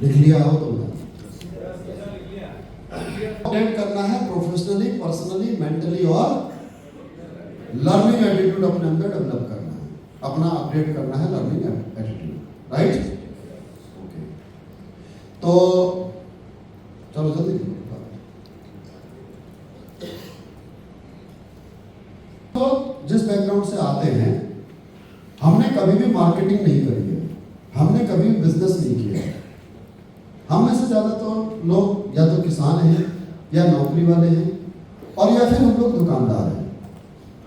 लिख लिया हो तो अपडेट करना है प्रोफेशनली, पर्सनली, मेंटली और लर्निंग एटीट्यूड अपने अंदर डेवलप करना है, अपना अपडेट करना है लर्निंग एटीट्यूड, राइट। ओके, तो चलो जल्दी। तो जिस बैकग्राउंड से आते हैं, हमने कभी भी मार्केटिंग नहीं करी है, हमने कभी बिजनेस नहीं किया है। हम में से ज्यादा तो लोग या तो किसान हैं या नौकरी वाले हैं और या फिर हम लोग दुकानदार हैं,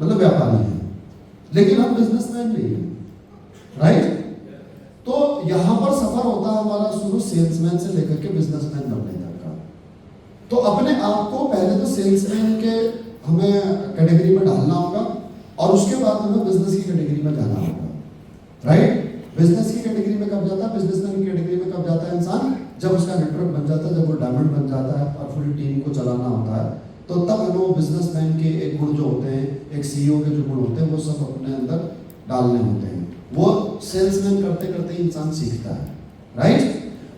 मतलब व्यापारी हैं, लेकिन हम बिजनेसमैन नहीं हैं, राइट। तो यहां पर सफर होता है हमारा शुरू सेल्समैन से लेकर के बिजनेसमैन बनने तक का। तो अपने आप को पहले तो सेल्समैन के हमें कैटेगरी में डालना होगा और उसके बाद हमें बिजनेस की कैटेगरी में जाना होगा, राइट। बिजनेस की कैटेगरी में कब जाता है, बिजनेसमैन की कैटेगरी में कब जाता है इंसान, जब उसका नेटवर्क बन जाता है, जब वो डायमंड बन जाता है और पूरी टीम को चलाना होता है, तो तब वो बिजनेसमैन के एक गुण जो होते हैं, एक सीईओ के जो गुण होते हैं, वो सब अपने अंदर डालने होते हैं। वो सेल्समैन करते करते ही इंसान सीखता है, राइट।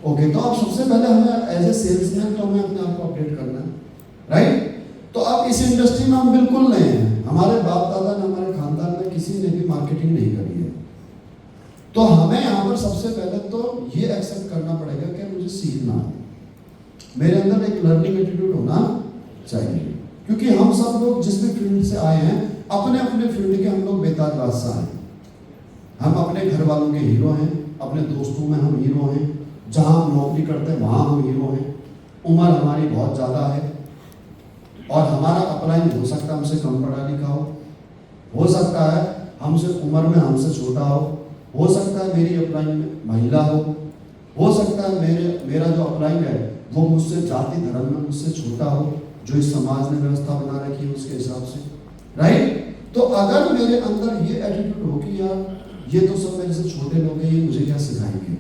ओके, तो अब सबसे पहले हमें एज ए सेल्समैन तो हमें अपने आप को अपडेट करना है, राइट। तो अब इस इंडस्ट्री में हम बिल्कुल नए हैं, हमारे बाप दादा ने, हमारे खानदान में किसी ने भी मार्केटिंग नहीं करी है। तो हमें यहाँ पर सबसे पहले तो ये एक्सेप्ट करना पड़ेगा कि मुझे सीखना है, मेरे अंदर एक लर्निंग एटीट्यूड होना चाहिए, क्योंकि हम सब लोग जिस भी फील्ड से आए हैं, अपने अपने फील्ड के हम लोग बेताज बादशाह हैं। हम अपने घर वालों के हीरो हैं, अपने दोस्तों में हम हीरो हैं, जहाँ हम नौकरी करते हैं वहाँ हम हीरो हैं। उम्र हमारी बहुत ज़्यादा है और हमारा अपलाइन हो सकता है हमसे कम पढ़ा लिखा हो सकता है हमसे उम्र में हमसे छोटा हो सकता है मेरी अपलाइन में महिला हो सकता है मेरा जो अपलाइन है वो मुझसे जाति धर्म में मुझसे छोटा हो, जो इस समाज ने व्यवस्था बना रखी है उसके हिसाब से, राइट। तो अगर मेरे अंदर ये एटीट्यूड हो कि यार ये तो सब मेरे से छोटे लोग हैं, ये मुझे क्या सिखाएंगे,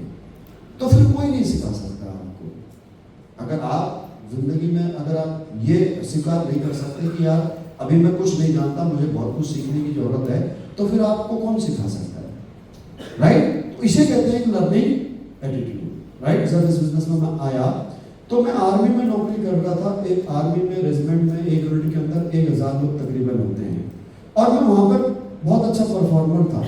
तो फिर कोई नहीं सिखा सकता आपको। अगर आप जिंदगी में अगर आप ये स्वीकार नहीं कर सकते कि यार अभी मैं कुछ नहीं जानता, मुझे बहुत कुछ सीखने की जरूरत है, तो फिर आपको कौन सिखा सकता है, राइट। तो इसे कहते हैं लर्निंग एटीट्यूड, राइट। जब इस बिजनेस में मैं आया तो मैं आर्मी में नौकरी कर रहा था। एक आर्मी में रेजिमेंट में एक यूनिट के अंदर 1000 लोग तकरीबन होते हैं और मैं वहां पर बहुत अच्छा परफॉर्मर था।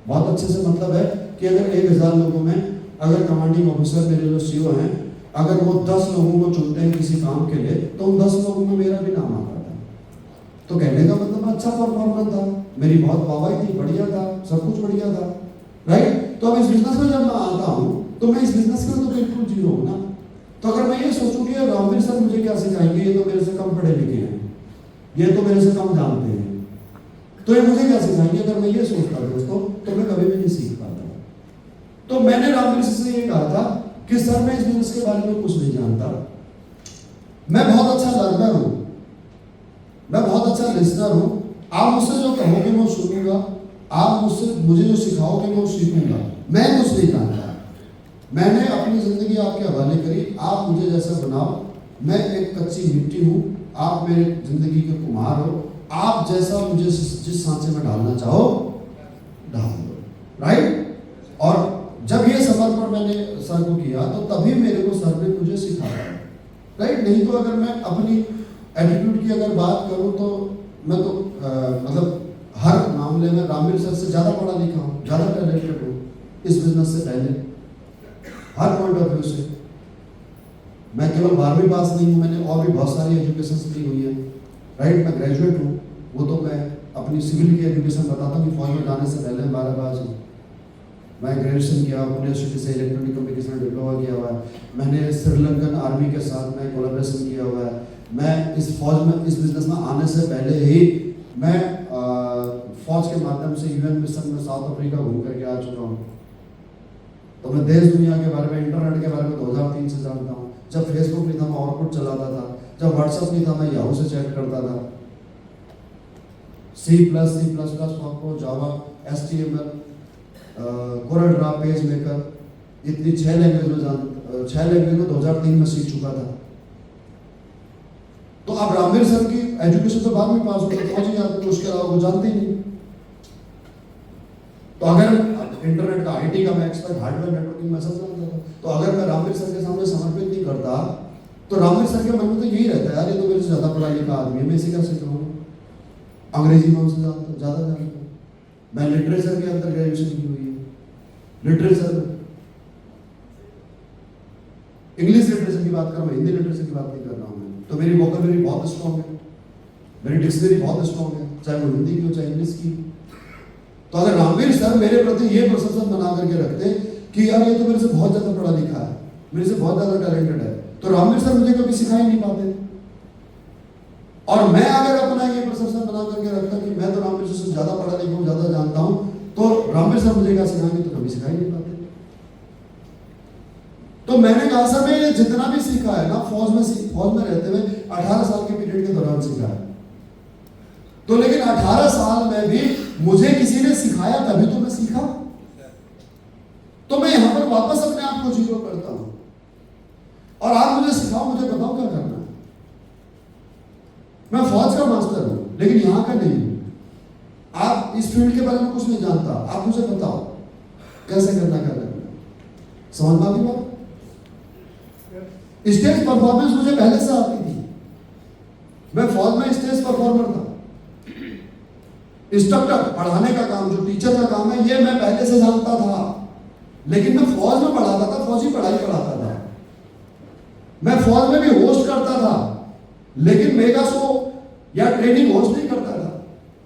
बहुत अच्छे से मतलब है कि अगर 1000 लोगों में अगर कमांडिंग ऑफिसर मेरे जो सीईओ हैं, अगर वो 10 लोगों को चुनते हैं किसी काम के लिए, तो उन 10 लोगों में मेरा भी नाम आता था। तो कहने का मतलब अच्छा परफॉर्मर था, मेरी बहुत वाहवाही थी, बढ़िया था, सब कुछ बढ़िया था, राइट। तो अब इस बिजनेस में जब मैं आता हूँ तो मैं इस बिजनेस में तो बिल्कुल जीरो हूँ ना। तो अगर मैं ये सोचूं कि रामवीर सर मुझे क्या सिखाएंगे, ये तो मेरे से कम पढ़े लिखे हैं, ये तो मेरे से कम जानते हैं, तो ये मुझे क्या सिखाएंगे, अगर मैं ये सोचता दोस्तों, तो मैं कभी भी नहीं सीख पाता। तो मैंने रामवीर सर से ये कहा था कि सर मैं इस बिजनेस के बारे में कुछ नहीं जानता, मैं बहुत अच्छा लर्नर हूँ, मैं बहुत अच्छा लिसनर हूँ, आप मुझसे जो कहोगे मैं सुनूंगा, आप मुझे जो सिखाओगे मैं सीखूंगा, मैं कुछ नहीं जानता। मैंने अपनी जिंदगी आपके हवाले करी, आप मुझे जैसा बनाओ, मैं एक कच्ची मिट्टी हूँ, आप मेरे जिंदगी के कुम्हार हो, आप जैसा मुझे जिस सांचे में डालना चाहो डाल दो, राइट। और जब ये सफर पर मैंने सर को किया तो तभी मेरे को सर ने मुझे सिखाया, राइट। नहीं तो अगर मैं अपनी एटीट्यूड की अगर बात करूं तो मैं तो मतलब हर मामले में रामवीर सर से ज़्यादा पढ़ा लिखा हूँ, ज़्यादा टैलेंटेड हूँ इस बिजनेस से पहले, हर पॉइंट ऑफ व्यू से। मैं केवल 12वीं पास नहीं हूँ, मैंने और भी बहुत सारी एजुकेशन ली हुई है, राइट। मैं ग्रेजुएट हूँ, वो तो मैं अपनी सिविल की एजुकेशन बताता हूँ कि फौज में जाने से पहले 12 पास हूँ। मैं ग्रेजुएशन किया, पुणे यूनिवर्सिटी से इलेक्ट्रॉनिक कम्युनिकेशन डिप्लोमा किया हुआ है, मैंने श्रीलंकन आर्मी के साथ में कोलैबोरेशन किया हुआ है। मैं इस फौज में इस बिजनेस में आने से पहले ही मैं फौज के माध्यम से यूएन मिशन में साउथ अफ्रीका घूम करके आ चुका हूँ। तो मैं देश दुनिया के बारे में, इंटरनेट के बारे में 2003 से जानता हूँ। जब फेसबुक नहीं था मैं ऑरकुट चलाता था, जब व्हाट्सएप नहीं था मैं याहू से चैट करता था। C++, आपको जावा, HTML, कोरलड्रा, पेज मेकर, इतनी 6 लैंग्वेज में 2003 में सीख चुका था। तो अब रामवीर सर की एजुकेशन तो 12वीं पास हो, फौजी आदमी उसके अलावा वो जानते ही नहीं। तो अगर इंटरनेट का, आईटी का मैं एक्सपर्ट, हार्डवेयर नेटवर्किंग में सब जानता था। तो अगर मैं रामवीर सर के सामने समर्पित नहीं करता तो रामवीर सर के मन में तो यही रहता है, यार ये तो मेरे से ज्यादा पढ़ा लिखा आदमी है, मैं इसे कैसे कहूँ। अंग्रेजी में उनसे ज्यादा जानता हूँ, मैं लिटरेचर के अंदर ग्रेजुएशन की हुई है, लिटरेचर में इंग्लिश लिटरेचर की बात कर रहा हूँ, हिंदी लिटरेचर की बात नहीं कर रहा हूँ मैं। तो मेरी वोकैबुलरी बहुत स्ट्रॉन्ग है, मेरी डिक्शनरी बहुत स्ट्रॉन्ग है, चाहे वो हिंदी की हो चाहे इंग्लिश की। तो अगर रामवीर सर मेरे प्रति ये परसेप्शन बना करके रखते कि यार ये तो मेरे से बहुत ज्यादा पढ़ा लिखा है, मेरे से बहुत ज्यादा टैलेंटेड है, तो रामवीर सर मुझे कभी सिखा ही नहीं पाते। और मैं अगर अपना ये परसेप्शन बना करके रखता कि मैं तो रामवीर सर से ज्यादा पढ़ा लिखा हूँ, ज्यादा जानता हूँ, तो रामवीर सर मुझे क्या सिखाएंगे, तो कभी सिखा ही नहीं पाते। तो मैंने कहा सर मैं ये जितना भी सीखा है ना फौज में रहते हुए 18 साल के पीरियड के दौरान सीखा है। तो लेकिन 18 साल में भी मुझे किसी ने सिखाया तभी तो मैं सीखा। तो मैं यहां पर वापस अपने आप को जीरो करता हूं और आप मुझे सिखाओ, मुझे बताओ क्या करना है। मैं फौज का मास्टर हूं लेकिन यहां का नहीं हूं। आप इस फील्ड के बारे में कुछ नहीं जानता, आप मुझे बताओ कैसे करना, क्या करना। समझ में आती बात। स्टेज परफॉर्मेंस मुझे पहले से आती थी, मैं फौज में स्टेज परफॉर्मर था। इंस्ट्रक्टर पढ़ाने का काम, जो टीचर का काम है, ये मैं पहले से जानता था, लेकिन मैं फौज में पढ़ाता था, फौजी पढ़ाई पढ़ाता था। मैं फौज में भी होस्ट करता था, लेकिन मेगा शो या ट्रेनिंग होस्ट नहीं करता था।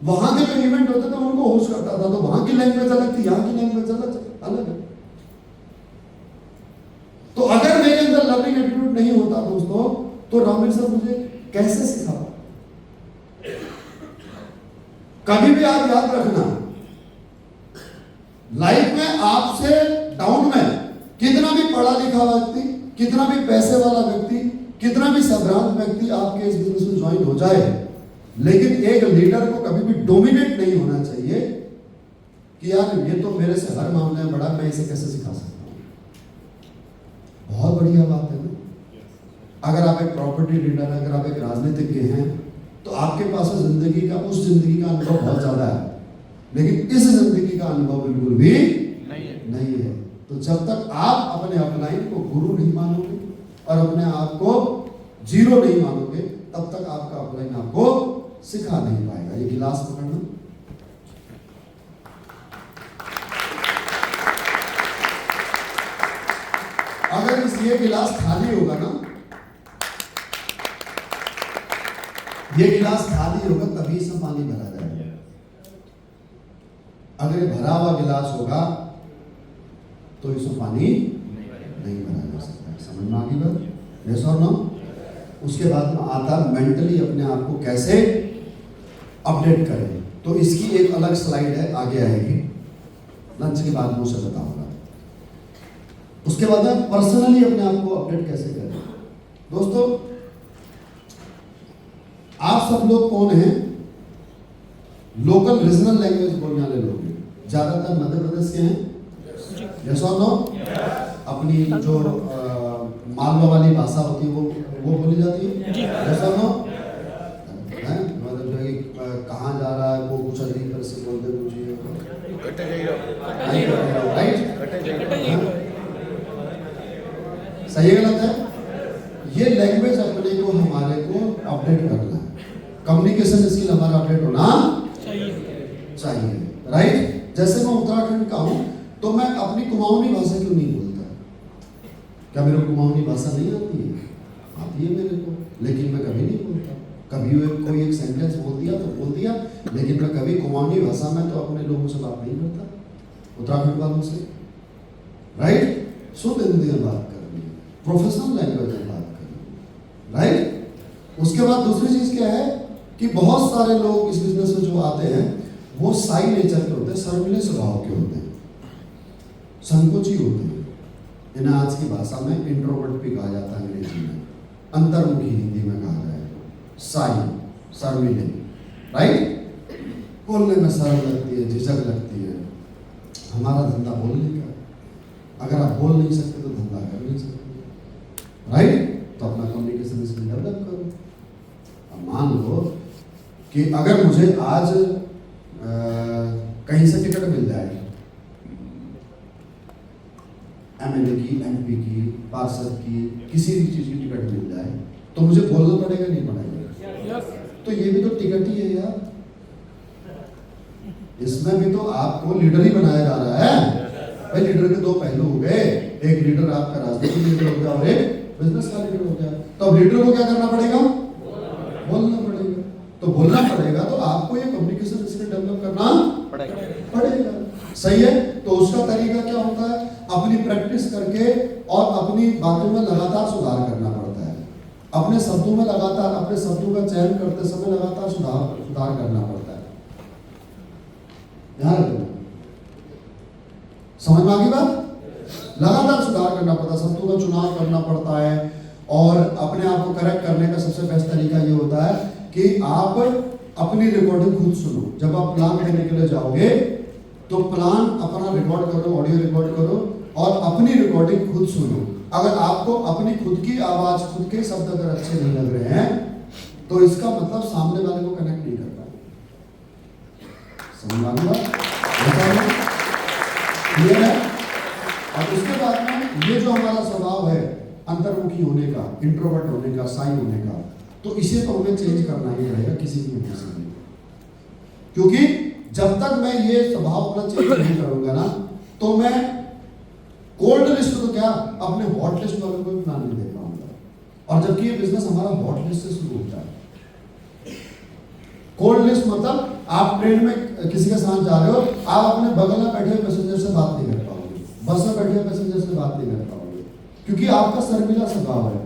वहां के जो इवेंट होते थे उनको होस्ट करता था, तो वहां की लैंग्वेज अलग थी, यहाँ की लैंग्वेज अलग है। तो अगर मेरे अंदर लर्निंग एटीट्यूड नहीं होता दोस्तों, तो रामवीर सर मुझे कैसे सिखा। कभी भी आप याद रखना, लाइफ में आपसे डाउन में कितना भी पढ़ा लिखा व्यक्ति, कितना भी पैसे वाला व्यक्ति, कितना भी संभ्रांत व्यक्ति आपके इस बिजनेस में ज्वाइन हो जाए, लेकिन एक लीडर को कभी भी डोमिनेट नहीं होना चाहिए कि यार ये तो मेरे से हर मामले में बड़ा, मैं इसे कैसे सिखा सकता हूं। बहुत बढ़िया बात है ना। अगर आप एक प्रॉपर्टी डीलर हैं, अगर आप एक राजनीतिज्ञ हैं, तो आपके पास जिंदगी का, उस जिंदगी का अनुभव बहुत ज्यादा है, लेकिन इस जिंदगी का अनुभव बिल्कुल भी नहीं है। तो जब तक आप अपने अपलाइन को गुरु नहीं मानोगे और अपने आप को जीरो नहीं मानोगे, तब तक आपका अपलाइन आपको सिखा नहीं पाएगा। ये गिलास पकड़ना, अगर ये गिलास खाली होगा ना, ये गिलास खाली होगा तभी इसमें पानी भरा जाएगा। अगर ये भरा हुआ गिलास होगा तो इसमें पानी नहीं भरा जा सकता। समझ में आ गई बात? यस और नो? उसके बाद में आता मेंटली अपने आप को कैसे अपडेट करें। तो इसकी एक अलग स्लाइड है, आगे आएगी, लंच के बाद में उसे बताऊंगा। उसके बाद में पर्सनली अपने आप को अपडेट कैसे करें। दोस्तों आप सब लोग कौन हैं? लोकल रीजनल लैंग्वेज बोलने वाले लोग हैं, ज्यादातर मध्य प्रदेश के हैं। यस और नो? अपनी जो मालवा वाली भाषा होती है वो बोली जाती है। यस और नो? मतलब जो कहाँ जा रहा है वो कुछ अजीब तरह से बोलते पूछिए, राइट? सही गलत है? ये लैंग्वेज अपने को, हमारे को अपडेट करना है। कम्युनिकेशन स्किल हमारा अपडेट होना चाहिए, राइट? जैसे मैं उत्तराखंड का हूं तो मैं अपनी कुमाऊनी भाषा क्यों नहीं बोलता? क्या मेरे को कुमाऊनी भाषा नहीं आती है? आती है मेरे को, लेकिन मैं कभी नहीं बोलता। कभी कोई एक सेंटेंस बोल दिया तो बोल दिया, लेकिन मैं कभी कुमाऊनी भाषा में तो अपने लोगों से बात नहीं करता, उत्तराखंड वालों से, राइट? शुद्ध हिंदी में बात करनी है, प्रोफेशनल लैंग्वेज में बात करनी है, राइट? उसके बाद दूसरी चीज क्या है कि बहुत सारे लोग इस बिजनेस में जो आते हैं वो साई नेचर के होते हैं, शर्मीले स्वभाव के होते हैं, संकोची होते हैं। इन्हें आज की भाषा में इंट्रोवर्ट भी कहा जाता है, अंग्रेजी में अंतर्मुखी, हिंदी में कहा जाए साई, शर्मीले, राइट? बोलने में शर्म लगती है, झिझक लगती है। हमारा धंधा बोलने का, अगर आप बोल नहीं सकते तो धंधा कर नहीं सकते, राइट? तो अपना कम्युनिकेशन स्किल डेवलप करो। अब मान लो कि अगर मुझे आज कहीं से टिकट मिल जाए एमएलए की, एमपी की, पार्षद की, किसी भी चीज की टिकट मिल जाए तो मुझे बोलना पड़ेगा नहीं पड़ेगा? तो ये भी तो टिकट ही है यार, इसमें भी तो आपको लीडर ही बनाया जा रहा है। भाई लीडर के दो पहलू हो गए, एक लीडर आपका राजनीतिक लीडर हो गया और एक बिजनेस का लीडर हो गया। तो अब लीडर को क्या करना पड़ेगा? बोलना पड़ेगा। तो बोलना पड़ेगा तो आपको ये कम्युनिकेशन स्किल डेवलप करना पड़ेगा। सही है। तो उसका तरीका क्या होता है? अपनी प्रैक्टिस करके और अपनी बातों में लगातार सुधार करना पड़ता है। अपने शब्दों में लगातार, अपने शब्दों का चयन करते समय लगातार सुधार करना पड़ता है। ध्यान रखना, समझ में आ गई बात? लगातार सुधार करना पड़ता है, शब्दों का चुनाव करना पड़ता है। और अपने आप को करेक्ट करने का सबसे बेस्ट तरीका ये होता है कि आप अपनी रिकॉर्डिंग खुद सुनो। जब आप प्लान देने के लिए जाओगे तो प्लान अपना रिकॉर्ड करो, ऑडियो रिकॉर्ड करो और अपनी रिकॉर्डिंग खुद सुनो। अगर आपको अपनी खुद की आवाज, खुद के शब्द अगर अच्छे नहीं लग रहे हैं तो इसका मतलब सामने वाले को कनेक्ट नहीं कर पाए। समझ आ गया? क्लियर है? और उसके बाद में ये जो हमारा स्वभाव है अंतर्मुखी होने का, इंट्रोवर्ट होने का, साई होने का, तो इसे तो हमें चेंज करना ही पड़ेगा किसी भी वजह से। क्योंकि जब तक मैं ये स्वभाव अपना चेंज नहीं करूंगा ना तो मैं कोल्ड लिस्ट तो क्या अपने हॉट लिस्ट वालों को भी प्लान नहीं दे पाऊंगा। और जबकि ये बिजनेस हमारा हॉट लिस्ट से शुरू होता है। कोल्ड लिस्ट मतलब आप ट्रेन में किसी के साथ जा रहे हो, आप अपने बगल में बैठे हुए पैसेंजर से बात नहीं कर पाओगे, बस में बैठे हुए पैसेंजर से बात नहीं कर पाओगे, क्योंकि आपका शर्मीला स्वभाव है।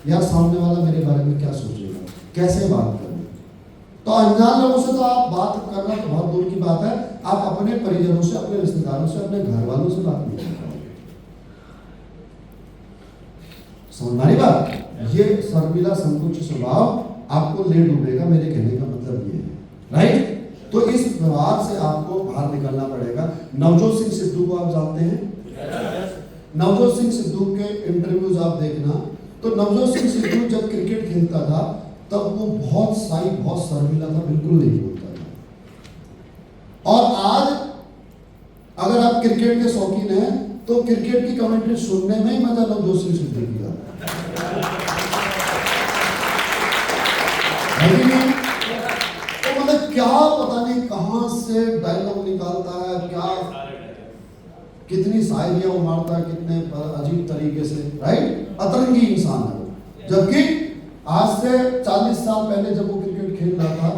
यार सामने वाला मेरे बारे में क्या सोचेगा, कैसे बात करें। तो अनजान लोगों से तो आप बात करना तो बहुत दूर की बात है, आप अपने परिजनों से, अपने रिश्तेदारों से, अपने घर वालों से बात नहीं कर पाओगे। समझ में आ रही बात? ये शर्मीला संकुच स्वभाव आपको ले डूबेगा, मेरे कहने का मतलब ये है। राइट? तो इस व्यवहार से आपको बाहर निकलना पड़ेगा। नवजोत सिंह सिद्धू को आप जानते हैं? नवजोत सिंह सिद्धू के इंटरव्यूज आप देखना, तो नवजोत सिंह सिद्धू जब क्रिकेट खेलता था तब वो बहुत साई, बहुत शर्मिला था, बिल्कुल नहीं बोलता था। और आज अगर आप क्रिकेट के शौकीन हैं तो क्रिकेट की कमेंट्री सुनने में ही मजा नवजोत सिंह सिद्धू की आता है। तो मतलब क्या पता नहीं कहां से डायलॉग निकालता है, क्या कितनी शायरियां वो मारता है, कितने अजीब तरीके से। राइट? अतरंगी इंसान है। जबकि आज से 40 साल पहले जब वो क्रिकेट खेल रहा था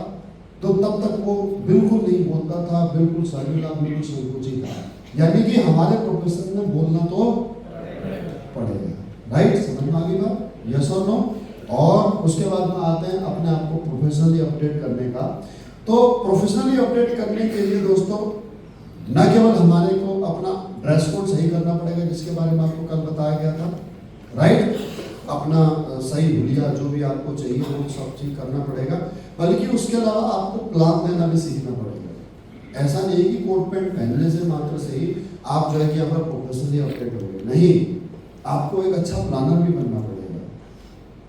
तो तब तक वो बिल्कुल नहीं बोलता था, बिल्कुल शर्मिला, बिल्कुल संकोची था। यानी कि हमारे प्रोफेशन में बोलना तो पड़ेगा। राइट? समझ में आ गई बात? यस और नो? और उसके बाद में आते हैं अपने आप को प्रोफेशनली अपडेट करने का। तो प्रोफेशनली अपडेट करने के लिए दोस्तों न केवल हमारे को अपना ड्रेस कोड सही करना पड़ेगा, जिसके बारे में आपको कल बताया गया था। राइट? अपना सही हुलिया जो भी आपको चाहिए वो सब चीज करना पड़ेगा, बल्कि उसके अलावा आपको प्लान देना भी सीखना पड़ेगा। ऐसा नहीं कि कोट पैंट पहनने से मात्र से ही आप जो है कि हमारा प्रोफेशनली अपडेट हो गए। नहीं, आपको एक अच्छा प्लानर भी बनना पड़ेगा,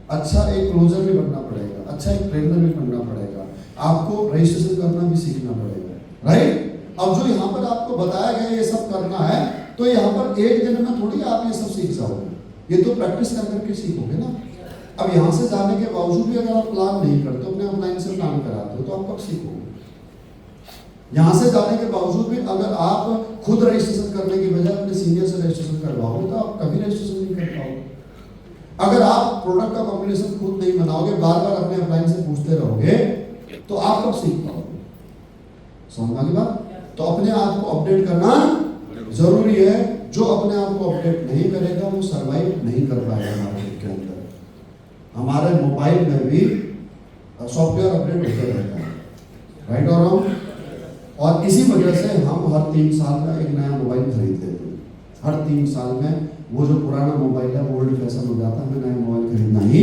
अच्छा एक क्लोजर भी बनना पड़ेगा, अच्छा एक ट्रेनर भी बनना पड़ेगा, आपको रजिस्ट्रेशन करना भी सीखना पड़ेगा। राइट? अब जो यहाँ पर आपको बताया गया ये सब करना है, तो यहाँ पर एक दिन में थोड़ी आप ये सब सीख जाओगे, ये तो प्रैक्टिस कर करके सीखोगे ना। अब यहाँ से जाने के बावजूद भी अगर आप प्लान नहीं करते, अपने ऑनलाइन से प्लान कराते हो, तो आप कब सीखोगे? यहाँ से जाने के बावजूद भी अगर आप खुद रजिस्ट्रेशन करने की बजाय अपने सीनियर से रजिस्ट्रेशन करवाओगे तो आप कभी रजिस्ट्रेशन नहीं कर पाओगे। अगर आप प्रोडक्ट का कॉम्बिनेशन खुद नहीं बनाओगे, बार बार अपने अपलाइन से पूछते रहोगे, तो आप कब सीख पाओगे? समझ की बात? तो अपने आप को अपडेट करना जरूरी है। जो अपने आप को अपडेट नहीं करेगा वो सरवाइव नहीं कर पाएगा मार्केट के अंदर। हमारे मोबाइल में भी सॉफ्टवेयर अपडेट होते रहता है। राइट और रॉन्ग? और इसी वजह से हम हर 3 साल में एक नया मोबाइल खरीद लेते हैं। हर 3 साल में वो जो पुराना मोबाइल है वो ओल्ड फैशन हो जाता है, हमें नया मोबाइल खरीदना ही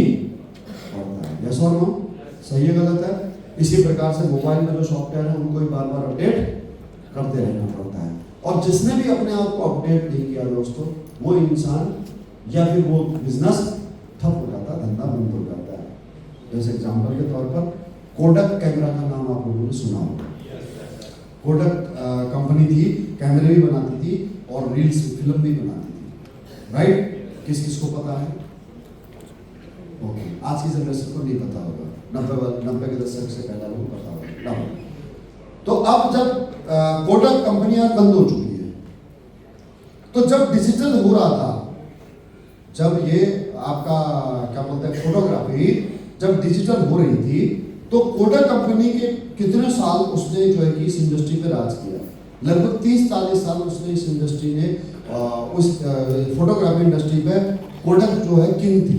पड़ता है। यस और नो? सही है गलत है? इसी प्रकार से मोबाइल में जो सॉफ्टवेयर है उनको भी बार बार अपडेट करते रहना पड़ता है। और जिसने भी अपने आप को अपडेट नहीं किया दोस्तों, वो इंसान या फिर वो बिजनेस ठप हो जाता है, धंधा बंद हो जाता है। जैसे एग्जाम्पल के तौर पर कोडक कैमरा का नाम आप लोगों ने सुना होगा। कोडक कंपनी थी, कैमरे भी बनाती थी और रील्स फिल्म भी बनाती थी। राइट? किस किस को पता है? ओके, आज की जनरेशन को नहीं पता होगा, 90 के दशक से पहले लोगों को पता होगा। तो अब जब कोटक कंपनियां बंद हो चुकी है, तो जब डिजिटल हो रहा था, जब ये आपका क्या बोलते हैं फोटोग्राफी जब डिजिटल हो रही थी, तो कोटक कंपनी के कितने साल उसने जो है कि इस इंडस्ट्री पे राज किया? लगभग 30-40 साल उसने इस इंडस्ट्री ने उस फोटोग्राफी इंडस्ट्री पे कोटक जो है किंग थी,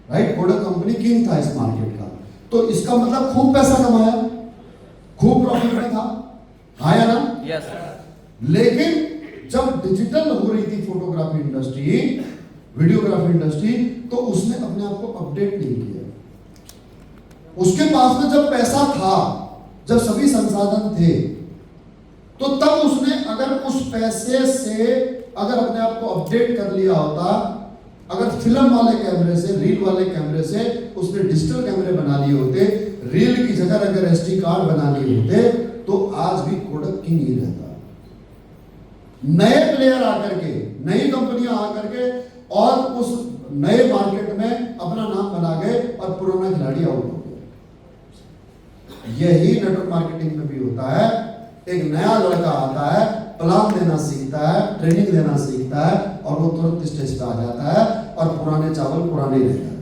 राइट? कोटक कंपनी किंग था इस मार्केट का। तो इसका मतलब खूब पैसा कमाया, खूब प्रॉफिट में था, हाँ या ना? यस। लेकिन जब डिजिटल हो रही थी फोटोग्राफी इंडस्ट्री, वीडियोग्राफी इंडस्ट्री, तो उसने अपने आप को अपडेट नहीं किया। उसके पास में जब पैसा था, जब सभी संसाधन थे, तो तब उसने अगर उस पैसे से अगर अपने आप को अपडेट कर लिया होता, अगर फिल्म वाले कैमरे से, रील वाले कैमरे से उसने डिजिटल कैमरे बना लिए होते, रील की जगह अगर एसडी कार्ड बना लिए होते, तो आज भी कोटक किंग ही रहता। नए प्लेयर आकर के, नई कंपनियां आकर के और उस नए मार्केट में अपना नाम बना गए और पुराना खिलाड़ी आउट हो गया। यही नेटवर्क मार्केटिंग में भी होता है। एक नया लड़का आता है, प्लान देना सीखता है, ट्रेनिंग देना सीखता है, और वो तुरंत स्टेज पे आ जाता है, और पुराने चावल पुराने ही रहता है।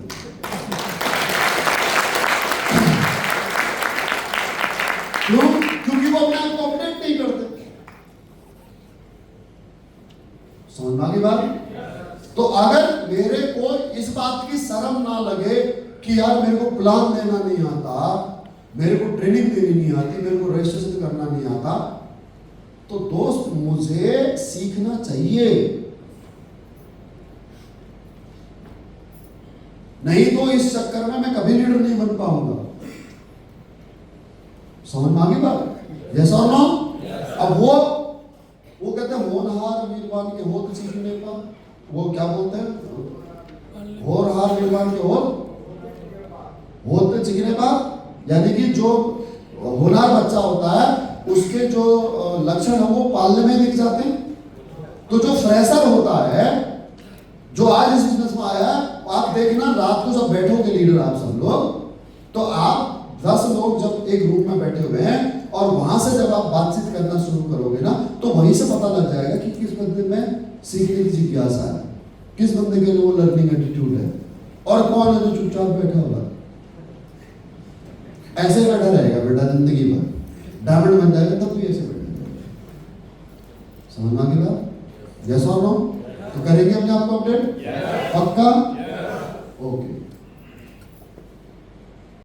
क्यों? क्योंकि वो अपने आप को अपडेट नहीं करते। समझ में आ गई बात? तो अगर मेरे को इस बात की शर्म ना लगे कि यार मेरे को प्लान देना नहीं आता, मेरे को ट्रेनिंग देनी नहीं आती, मेरे को रजिस्ट्रेशन करना नहीं आता, तो दोस्त मुझे सीखना चाहिए। नहीं तो इस चक्कर में मैं कभी लीडर नहीं बन पाऊंगा। समझ में आ गई बात? यस और नो? अब वो कहते हैं होनहार वीरवान के होत सीखने का, वो क्या बोलते हैं? होनहार वीरवान के होत सीखने का, यानी कि जो होनहार बच्चा होता है उसके जो लक्षण है वो पालने में दिख जाते हैं। तो जो फ्रेशर होता है, जो आज इस बिजनेस में आया है, आप देखना रात को जब बैठोगे लीडर आप सब लोग, तो आप 10 लोग जब एक रूम में बैठे हुए हैं और वहां से जब आप बातचीत करना शुरू करोगे ना, तो वहीं से पता लग जाएगा कि किस बंदे में सीखने की जिज्ञासा है, किस बंदे के लिए वो लर्निंग एटीट्यूड है, और कौन है जो चुपचाप बैठा हुआ। ऐसे बैठा रहेगा बेटा जिंदगी भर, डायमंड बन जाएगा तब भी ऐसे बैठेगा। समझ में आ गई बात? यस और नो? तो करेंगे अपने आप को अपडेट? पक्का? ओके।